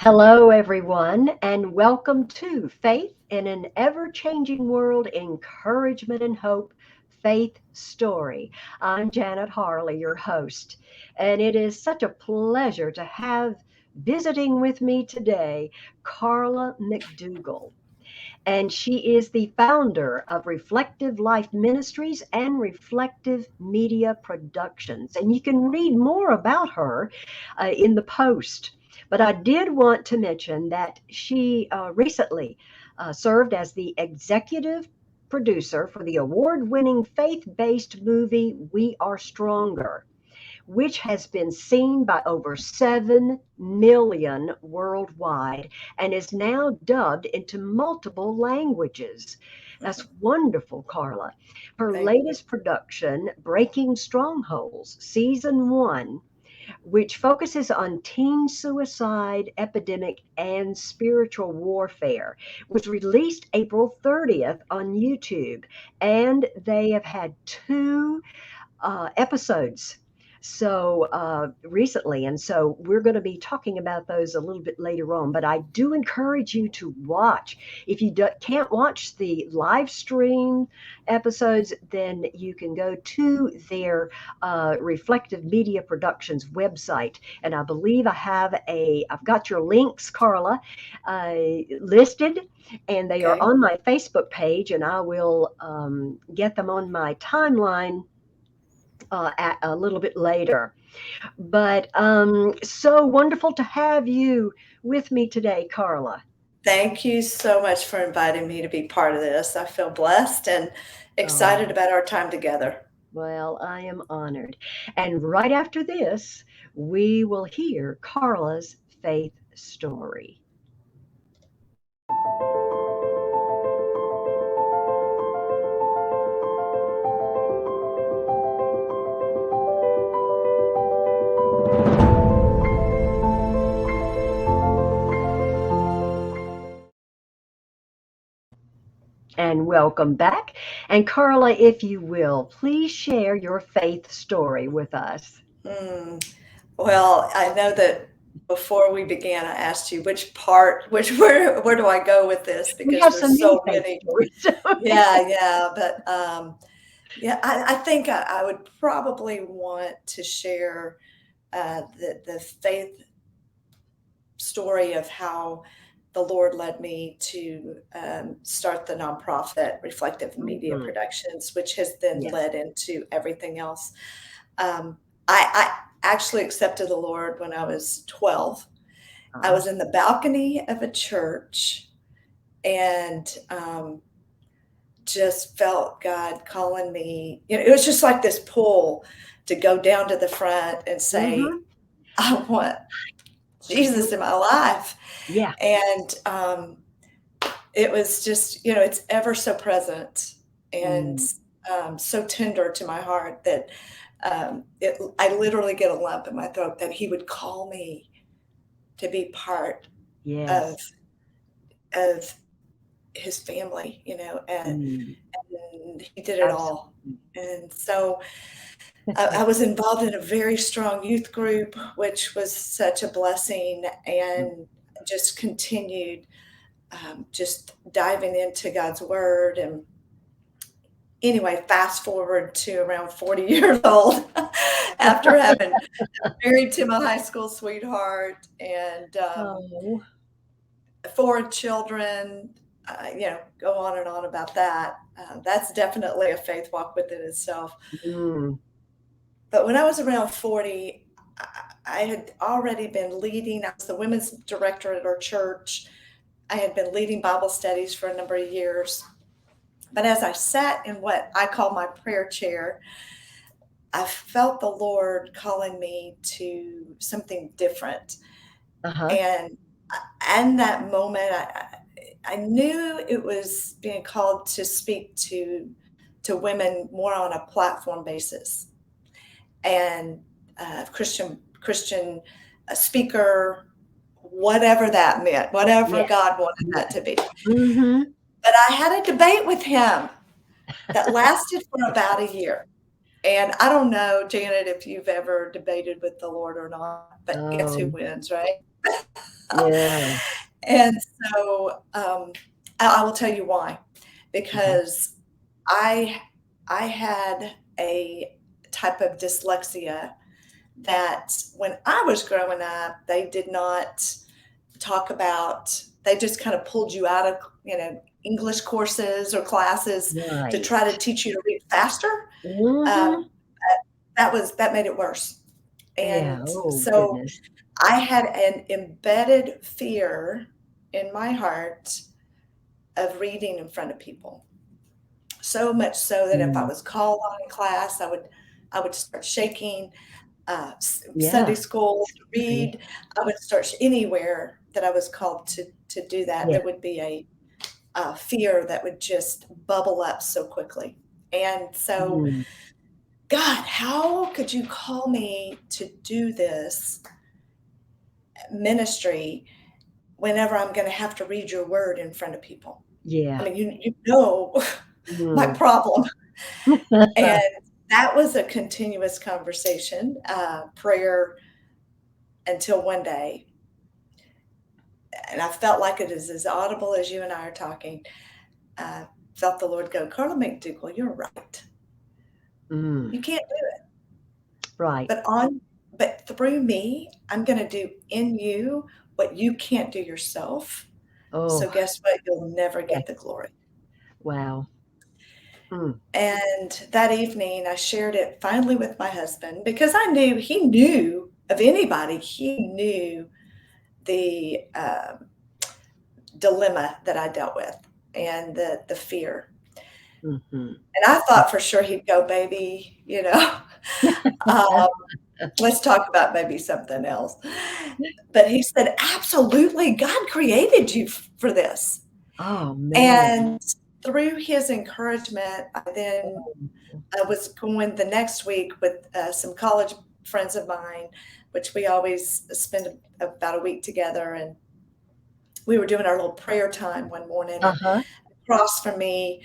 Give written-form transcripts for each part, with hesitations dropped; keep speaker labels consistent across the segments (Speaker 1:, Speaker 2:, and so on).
Speaker 1: Hello, everyone, and welcome to Faith in an Ever Changing World Encouragement and Hope Faith Story. I'm Janet Harley, your host, and it is such a pleasure to have visiting with me today Carla McDougal. And she is the founder of Reflective Life Ministries and Reflective Media Productions. And you can read more about her in the post. But I did want to mention that she recently served as the executive producer for the award winning faith based movie We Are Stronger, which has been seen by over 7 million worldwide and is now dubbed into multiple languages. That's wonderful, Carla. Her
Speaker 2: Thank you.
Speaker 1: latest production, Breaking Strongholds, Season 1, which focuses on teen suicide epidemic and spiritual warfare, was released April 30th on YouTube, and they have had two episodes recently, and so we're going to be talking about those a little bit later on. But I do encourage you to watch. If you can't watch the live stream episodes, then you can go to their Reflective Media Productions website, and I believe I've got your links, Carla, listed, and they are
Speaker 2: Okay.
Speaker 1: on my Facebook page, and I will get them on my timeline at a little bit later. But so wonderful to have you with me today, Carla.
Speaker 2: Thank you so much for inviting me to be part of this. I feel blessed and excited
Speaker 1: Oh,
Speaker 2: about our time together.
Speaker 1: well, I am honored. And right after this, we will hear Carla's faith story. And welcome back. And Carla, if you will, please share your faith story with us.
Speaker 2: Hmm. Well, I know that before we began, I asked you which part, where do I go with this?
Speaker 1: We
Speaker 2: Because
Speaker 1: have so
Speaker 2: there's
Speaker 1: many
Speaker 2: so
Speaker 1: faith
Speaker 2: many.
Speaker 1: stories.
Speaker 2: Yeah. But I think I would probably want to share the faith story of how the Lord led me to start the nonprofit Reflective Media
Speaker 1: Mhm.
Speaker 2: Productions, which has then
Speaker 1: Yes.
Speaker 2: led into everything else. I actually accepted the Lord when I was 12. I
Speaker 1: Uh,
Speaker 2: was in the balcony of a church and just felt God calling me. It was just like this pull to go down to the front and say,
Speaker 1: mhm.
Speaker 2: I want Jesus in my life.
Speaker 1: Yeah.
Speaker 2: And it was just, it's ever so present and
Speaker 1: Mm.
Speaker 2: so tender to my heart that I literally get a lump in my throat that he would call me to be part of
Speaker 1: Yes.
Speaker 2: of his family,
Speaker 1: Mm.
Speaker 2: and he did it all.
Speaker 1: Absolutely.
Speaker 2: And so I was involved in a very strong youth group, which was such a blessing, and just continued just diving into God's word. And anyway, fast forward to around 40 years old after having married to my high school sweetheart and
Speaker 1: Oh.
Speaker 2: 4 children, go on and on about that. That's definitely a faith walk within itself.
Speaker 1: Mm.
Speaker 2: But when I was around 40, I had already been leading. I was the women's director at our church. I had been leading Bible studies for a number of years. But as I sat in what I call my prayer chair, I felt the Lord calling me to something different.
Speaker 1: Uh-huh.
Speaker 2: And in that moment, I knew it was being called to speak to women more on a platform basis, and Christian speaker, whatever that meant, whatever
Speaker 1: Yes.
Speaker 2: God wanted that
Speaker 1: Yes.
Speaker 2: to be.
Speaker 1: Mhm.
Speaker 2: But I had a debate with him that lasted for about a year. And I don't know, Janet, if you've ever debated with the Lord or not, but guess who
Speaker 1: Um,
Speaker 2: wins, right?
Speaker 1: Yeah.
Speaker 2: And so I will tell you why.
Speaker 1: Uh-huh.
Speaker 2: Because I I had a type of dyslexia that when I was growing up, they did not talk about. They just kind of pulled you out of, English courses or classes to try to
Speaker 1: Right.
Speaker 2: teach you to read faster.
Speaker 1: Mhm.
Speaker 2: Um, that made it worse.
Speaker 1: Yeah.
Speaker 2: And
Speaker 1: Oh,
Speaker 2: so
Speaker 1: goodness.
Speaker 2: I had an embedded fear in my heart of reading in front of people. So much so that if I
Speaker 1: Mm.
Speaker 2: was called on in class, I would start shaking. Sunday
Speaker 1: Yeah.
Speaker 2: school to
Speaker 1: Scary.
Speaker 2: read, I would start anywhere that I was called to do that.
Speaker 1: Yeah.
Speaker 2: There would be a fear that would just bubble up so quickly. And so,
Speaker 1: Mm.
Speaker 2: God, how could you call me to do this ministry whenever I'm going to have to read your word in front of people? I
Speaker 1: Yeah.
Speaker 2: mean, you know my
Speaker 1: Mm.
Speaker 2: problem. And that was a continuous conversation, prayer until one day, and I felt like it is as audible as you and I are talking. I felt the Lord go, Carla McDougal, you're right.
Speaker 1: Mm.
Speaker 2: You can't do it.
Speaker 1: Right.
Speaker 2: But through me, I'm going to do in you what you can't do yourself. So
Speaker 1: Oh,
Speaker 2: guess what? You'll never
Speaker 1: yeah.
Speaker 2: get the glory.
Speaker 1: Wow. Mm.
Speaker 2: And that evening, I shared it finally with my husband because I knew he knew of anybody. He knew the dilemma that I dealt with and the fear.
Speaker 1: Mhm.
Speaker 2: And I thought for sure he'd go, baby, um, let's talk about maybe something else. But he said, absolutely, God created you for this.
Speaker 1: Oh, man.
Speaker 2: And through his encouragement, I was going the next week with some college friends of mine, which we always spend about a week together. And we were doing our little prayer time one morning, and
Speaker 1: Uh-huh.
Speaker 2: across from me,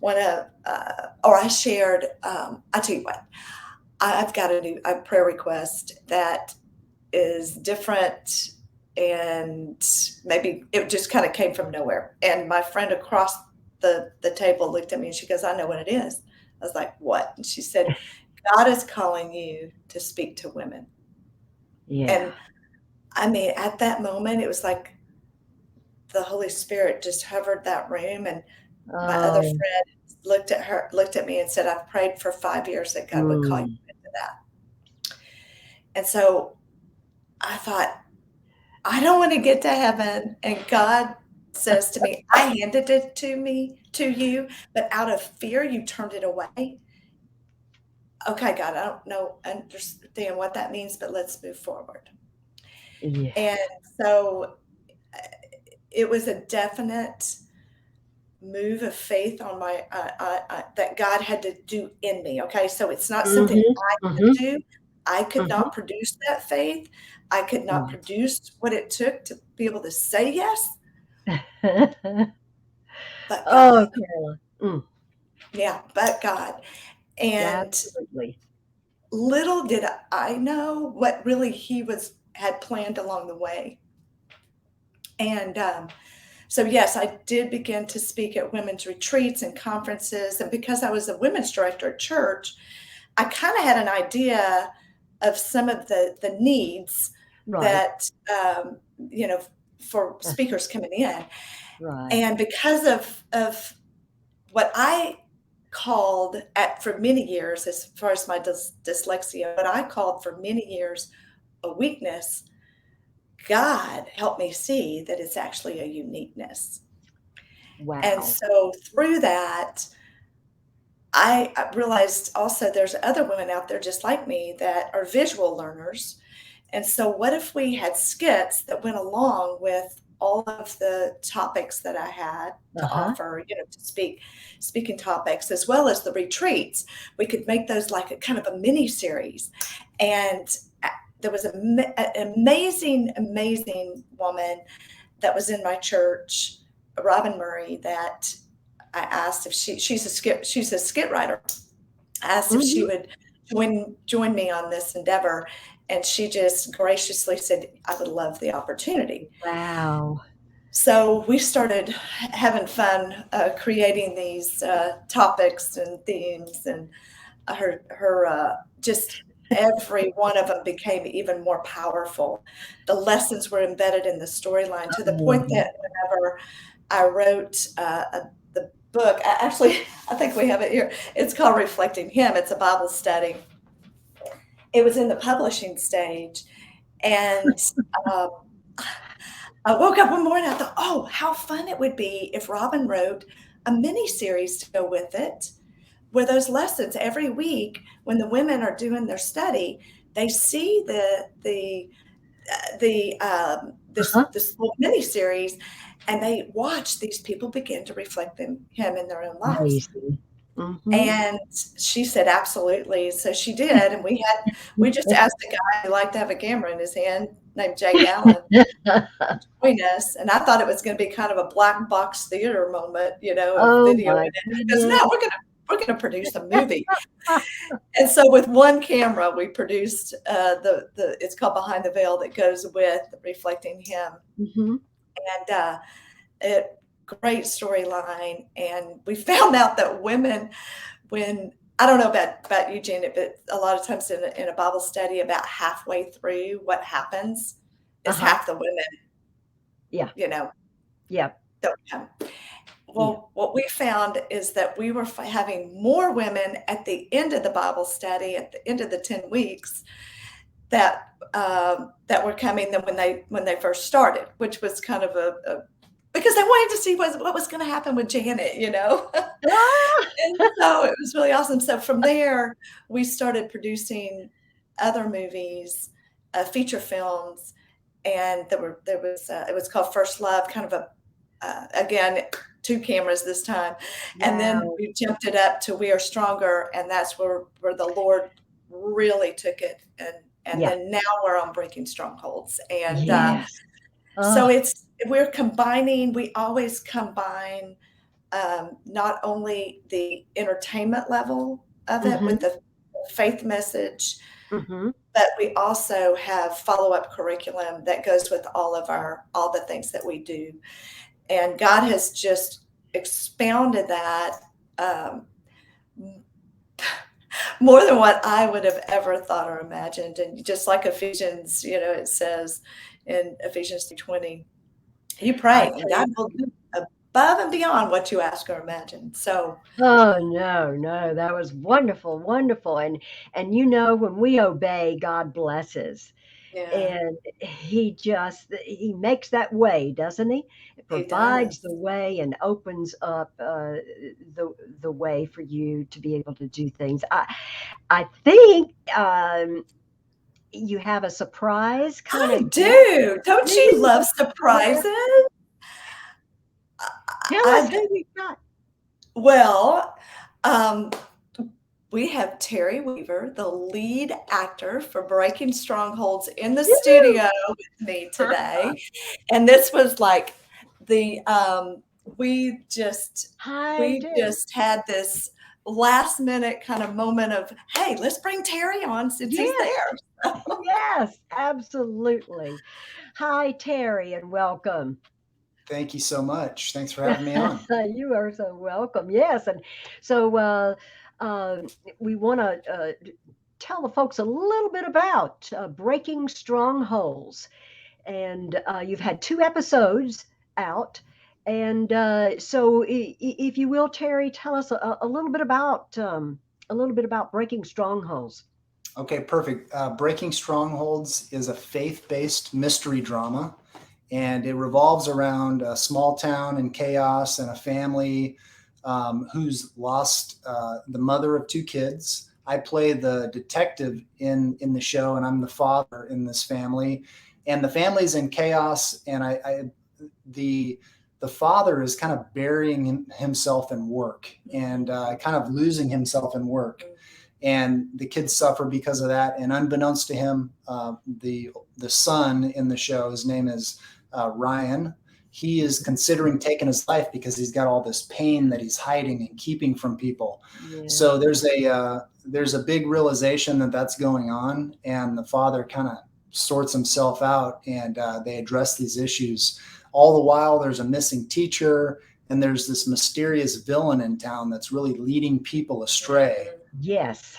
Speaker 2: or I shared, I tell you what, I've got a prayer request that is different, and maybe it just kind of came from nowhere. And my friend across the table looked at me and she goes, I know what it is. I was like, what? And she said, God is calling you to speak to women.
Speaker 1: Yeah.
Speaker 2: And I mean, at that moment, it was like the Holy Spirit just hovered that room. And my other
Speaker 1: Oh.
Speaker 2: friend looked at me and said, I've prayed for 5 years that God would call you
Speaker 1: Mm.
Speaker 2: into that. And so I thought, I don't want to get to heaven. And God says to me, I handed it to you, but out of fear, you turned it away. Okay, God, I don't know, understand what that means, but let's move forward. And
Speaker 1: Yes.
Speaker 2: so it was a definite move of faith on my that God had to do in me. Okay, so it's not something
Speaker 1: Mhm.
Speaker 2: I could
Speaker 1: Mhm.
Speaker 2: do. I could
Speaker 1: Mhm.
Speaker 2: not produce that faith. I could not
Speaker 1: Right.
Speaker 2: produce what it took to be able to say yes, but
Speaker 1: Oh,
Speaker 2: God.
Speaker 1: Carolyn. Mm.
Speaker 2: Yeah, but God. And
Speaker 1: Absolutely.
Speaker 2: little did I know what really He had planned along the way. And so, yes, I did begin to speak at women's retreats and conferences. And because I was a women's director at church, I kind of had an idea of some of the needs
Speaker 1: Right.
Speaker 2: that, for
Speaker 1: Uh,
Speaker 2: speakers coming in.
Speaker 1: right.
Speaker 2: And because of what I called for many years, as far as my dyslexia, what I called for many years a weakness, God helped me see that it's actually a uniqueness. And
Speaker 1: Wow.
Speaker 2: so through that, I realized also there's other women out there just like me that are visual learners. And so what if we had skits that went along with all of the topics that I had to
Speaker 1: Uh-huh.
Speaker 2: offer, to speaking topics, as well as the retreats? We could make those like a kind of a mini series. And there was an amazing woman that was in my church, Robin Murray, that I asked if she's a skit writer. I asked if she
Speaker 1: Mhm.
Speaker 2: would join me on this endeavor. And she just graciously said, I would love the opportunity.
Speaker 1: Wow.
Speaker 2: So we started having fun creating these topics and themes, and her just every one of them became even more powerful. The lessons were embedded in the storyline to the point
Speaker 1: Oh,
Speaker 2: that whenever I wrote the book, actually, I think we have it here. It's called Reflecting Him. It's a Bible study. It was in the publishing stage, and um, I woke up one morning. I thought, oh, how fun it would be if Robin wrote a mini series to go with it, where those lessons every week, when the women are doing their study, they see
Speaker 1: uh-huh.
Speaker 2: this little mini series, and they watch these people begin to reflect him in their own lives.
Speaker 1: Amazing. Mm-hmm.
Speaker 2: And she said, absolutely. So she did. And we just asked a guy who liked to have a camera in his hand named Jake Allen join us. And I thought it was going to be kind of a black box theater moment, of
Speaker 1: Oh
Speaker 2: video in
Speaker 1: my
Speaker 2: it. Because no,
Speaker 1: goodness.
Speaker 2: we're gonna produce a movie. And so with one camera, we produced the it's called Behind the Veil, that goes with Reflecting Him.
Speaker 1: Mm-hmm.
Speaker 2: And it great storyline. And we found out that women, when I don't know about you, Janet, but a lot of times in a Bible study, about halfway through, what happens is
Speaker 1: Uh-huh.
Speaker 2: half the women,
Speaker 1: Yeah.
Speaker 2: you know,
Speaker 1: Yeah.
Speaker 2: don't come.
Speaker 1: Yeah.
Speaker 2: Well, what we found is that we were having more women at the end of the Bible study, at the end of the 10 weeks, that were coming than when they first started, which was kind of a because they wanted to see what was going to happen with Janet,
Speaker 1: Ah!
Speaker 2: And so it was really awesome. So from there, we started producing other movies, feature films, and it was called First Love, kind of again, 2 cameras this time. And then
Speaker 1: Wow.
Speaker 2: we jumped it up to We Are Stronger, and that's where the Lord really took it. And
Speaker 1: Yeah.
Speaker 2: then now we're on Breaking Strongholds. And
Speaker 1: Yes.
Speaker 2: so
Speaker 1: Oh.
Speaker 2: we always combine not only the entertainment level of it with
Speaker 1: Mm-hmm.
Speaker 2: the faith message,
Speaker 1: Mm-hmm.
Speaker 2: but we also have follow-up curriculum that goes with all the things that we do. And God has just expounded that um, more than what I would have ever thought or imagined. And just like Ephesians, it says in Ephesians 2:20, you
Speaker 1: I
Speaker 2: pray and
Speaker 1: tell
Speaker 2: God
Speaker 1: you.
Speaker 2: will do above and beyond what you ask or imagine. So,
Speaker 1: Oh no, no, that was wonderful, wonderful. And when we obey, God blesses.
Speaker 2: yeah,
Speaker 1: And he makes that way, doesn't he? It
Speaker 2: he
Speaker 1: provides
Speaker 2: does.
Speaker 1: the way and opens up the way for you to be able to do things. I think you have a surprise kind
Speaker 2: I
Speaker 1: of guest.
Speaker 2: do. Don't
Speaker 1: Maybe
Speaker 2: you
Speaker 1: you
Speaker 2: love
Speaker 1: can share.
Speaker 2: surprises?
Speaker 1: Tell us
Speaker 2: I
Speaker 1: who you got.
Speaker 2: Well, um, we have Terry Weaver, the lead actor for Breaking Strongholds, in the
Speaker 1: Woo!
Speaker 2: studio with me today. And this was like the we just
Speaker 1: Hi,
Speaker 2: we
Speaker 1: Terry.
Speaker 2: just had this last minute kind of moment of, hey, let's bring Terry on since he's
Speaker 1: Yes,
Speaker 2: there.
Speaker 1: yes, absolutely. Hi, Terry, and welcome.
Speaker 3: Thank you so much. Thanks for having me on.
Speaker 1: You are so welcome. Yes, and so uh, we want to tell the folks a little bit about Breaking Strongholds, and you've had 2 episodes out. And so, if you will, Terry, tell us a little bit about Breaking Strongholds.
Speaker 3: Okay, perfect. Breaking Strongholds is a faith-based mystery drama, and it revolves around a small town and chaos and a family who's lost the mother of 2 kids. I play the detective in the show, and I'm the father in this family. And the family's in chaos, and the the father is kind of burying himself in work and kind of losing himself in work, and the kids suffer because of that. And unbeknownst to him, the son in the show, his name is Ryan. He is considering taking his life because he's got all this pain that he's hiding and keeping from people.
Speaker 1: Yeah.
Speaker 3: So there's there's a big realization that that's going on, and the father kind of sorts himself out, and they address these issues. All the while, there's a missing teacher, and there's this mysterious villain in town that's really leading people astray.
Speaker 1: Yes.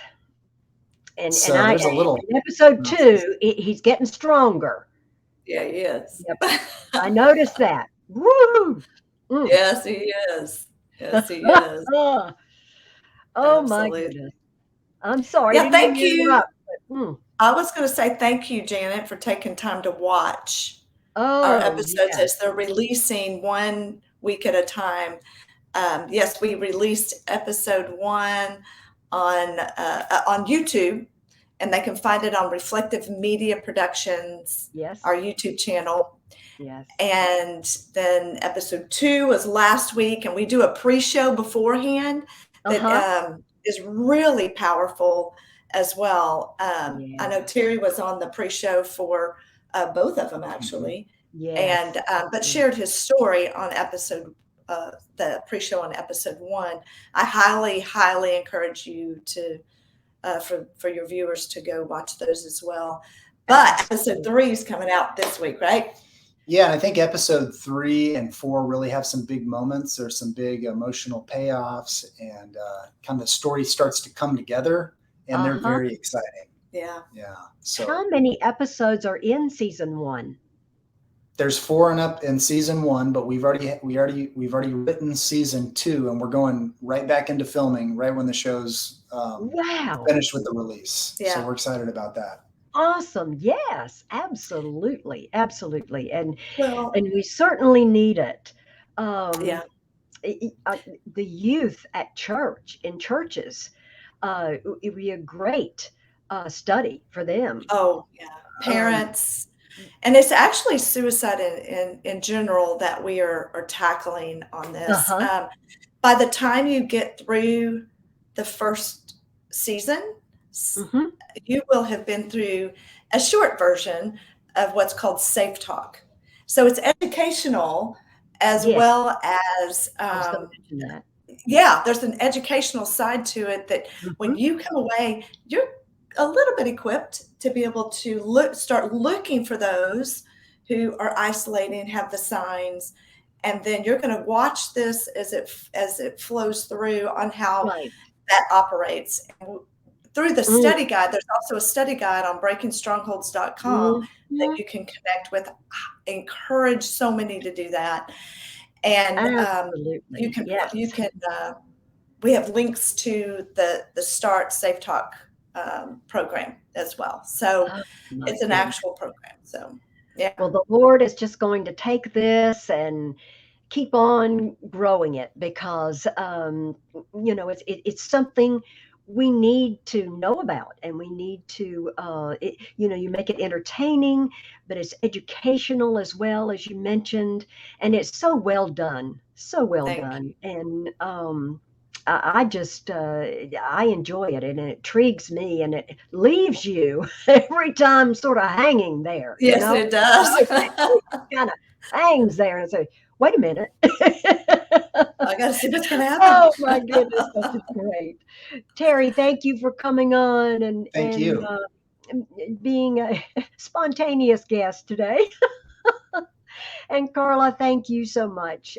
Speaker 1: And
Speaker 3: So
Speaker 1: I
Speaker 3: there's a little.
Speaker 1: in episode 2, he's getting stronger.
Speaker 2: Yeah, he is.
Speaker 1: Yep. I noticed that. Woo! Mm.
Speaker 2: Yes, he is. Yes, he is.
Speaker 1: Oh my
Speaker 2: Absolutely.
Speaker 1: goodness. I'm sorry.
Speaker 2: Yeah,
Speaker 1: Didn't mean
Speaker 2: thank
Speaker 1: to
Speaker 2: you.
Speaker 1: interrupt, but,
Speaker 2: I was going to say thank you, Janet, for taking time to watch our
Speaker 1: oh,
Speaker 2: episodes
Speaker 1: yeah.
Speaker 2: as they're releasing 1 week at a time. Yes, we released episode 1 on YouTube, and they can find it on Reflective Media Productions,
Speaker 1: Yes.
Speaker 2: our YouTube channel.
Speaker 1: Yes.
Speaker 2: And then episode 2 was last week, and we do a pre-show beforehand that is really powerful as well. I know Terry was on the pre-show for both of them, actually.
Speaker 1: Yes.
Speaker 2: And but shared his story on the pre-show on episode 1. I highly encourage you to for your viewers to go watch those as well. But episode 3 is coming out this week, right?
Speaker 3: Yeah, and I think episode 3 and 4 really have some big moments. There's some big emotional payoffs, and kind of the story starts to come together, and they're very exciting.
Speaker 2: Yeah.
Speaker 3: Yeah. So
Speaker 1: how many episodes are in season 1?
Speaker 3: there's 4 in season 1, but we've already written season 2, and we're going right back into filming right when the show's finished with the release.
Speaker 2: Yeah.
Speaker 3: So we're excited about that.
Speaker 1: Awesome. Yes, absolutely. Absolutely. And
Speaker 2: Well,
Speaker 1: we certainly need it.
Speaker 2: yeah.
Speaker 1: The youth at in churches, it would be a great study for them.
Speaker 2: Oh, yeah. Parents. And it's actually suicide in general that we are tackling on this. By the time you get through the first season, you will have been through a short version of what's called Safe Talk. So it's educational as well as yeah, there's an educational side to it that when you come away, you're a little bit equipped to be able to start looking for those who are isolating, have the signs, and then you're going to watch this as it flows through on how that operates. And through the study guide, there's also a study guide on breakingstrongholds.com that you can connect with. I encourage so many to do that. And you can we have links to the Start Safe Talk program as well. So it's an actual program. So yeah.
Speaker 1: Well, the Lord is just going to take this and keep on growing it, because it's something we need to know about, and we need to you make it entertaining, but it's educational as well, as you mentioned, and it's so well done. And I just I enjoy it, and it intrigues me, and it leaves you every time sort of hanging there.
Speaker 2: Yes, it does.
Speaker 1: It kind of hangs there and say, wait a minute.
Speaker 2: I got to see what's going to happen.
Speaker 1: Oh my goodness, this is great. Terry, thank you for coming on and being a spontaneous guest today. And Carla, thank you so much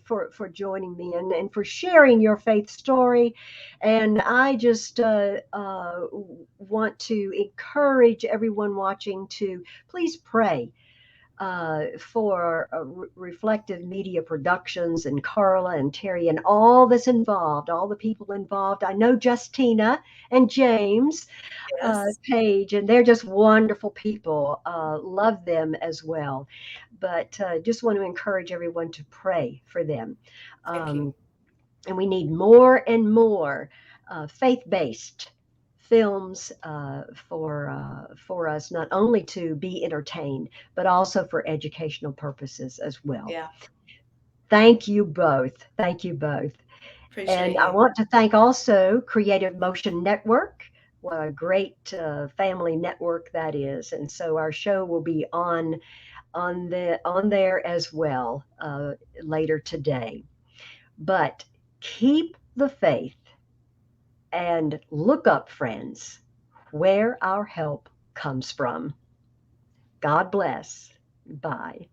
Speaker 1: for joining me and for sharing your faith story. And I just want to encourage everyone watching to please pray for Reflective Media Productions and Carla and Terry and all that's involved, all the people involved. I know Justina and James Page, and they're just wonderful people. Love them as well. But just want to encourage everyone to pray for them. And we need more and more faith-based films for us, not only to be entertained, but also for educational purposes as well.
Speaker 2: Yeah.
Speaker 1: Thank you both. Thank you both.
Speaker 2: Appreciate
Speaker 1: I want to thank also Creative Motion Network. What a great family network that is. And so our show will be on there as well later today. But keep the faith and look up, friends, where our help comes from. God bless. Bye.